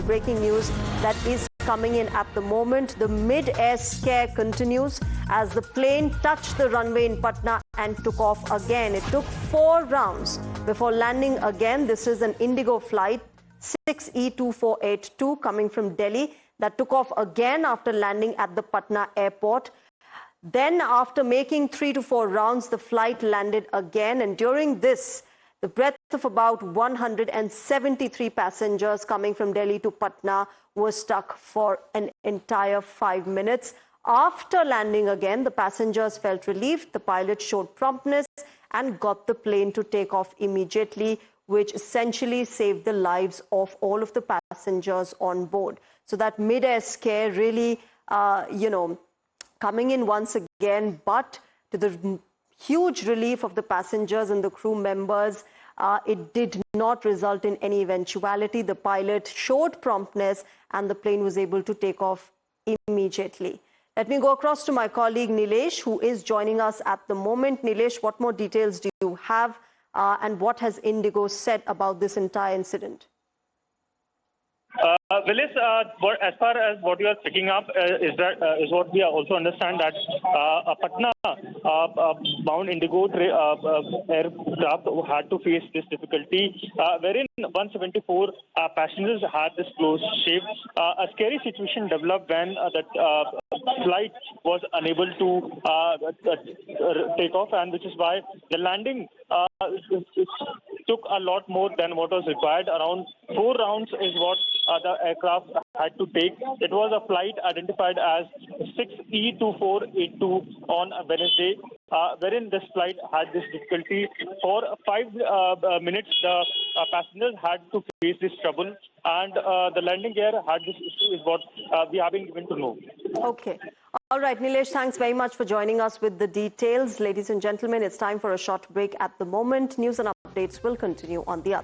breaking news that is coming in at the moment. The mid-air scare continues as the plane touched the runway in Patna and took off again. It took 4 rounds before landing again. This is an Indigo flight 6E2482 coming from Delhi that took off again after landing at the Patna airport. Then after making 3 to 4 rounds, the flight landed again, and during this, the breadth of about 173 passengers coming from Delhi to Patna were stuck for an entire 5 minutes. After landing again, the passengers felt relieved. The pilot showed promptness and got the plane to take off immediately, which essentially saved the lives of all of the passengers on board. So that mid-air scare really, coming in once again, but to the huge relief of the passengers and the crew members, it did not result in any eventuality. The pilot showed promptness and the plane was able to take off immediately. Let me go across to my colleague Nilesh, who is joining us at the moment. Nilesh, what more details do you have and what has Indigo said about this entire incident? Willis, as far as what you are picking up is what we also understand that Patna bound Indigo aircraft had to face this difficulty, wherein 174 passengers had this closed shape. A scary situation developed when the flight was unable to take off, and which is why the landing took a lot more than what was required. Around 4 rounds is what the aircraft had to take. It was a flight identified as 6E2482 on Wednesday, wherein this flight had this difficulty. For 5 minutes, the passengers had to face this trouble, and the landing gear had this issue, is what we have been given to know. Okay. All right, Nilesh, thanks very much for joining us with the details. Ladies and gentlemen, it's time for a short break at the moment. News and updates will continue on the other.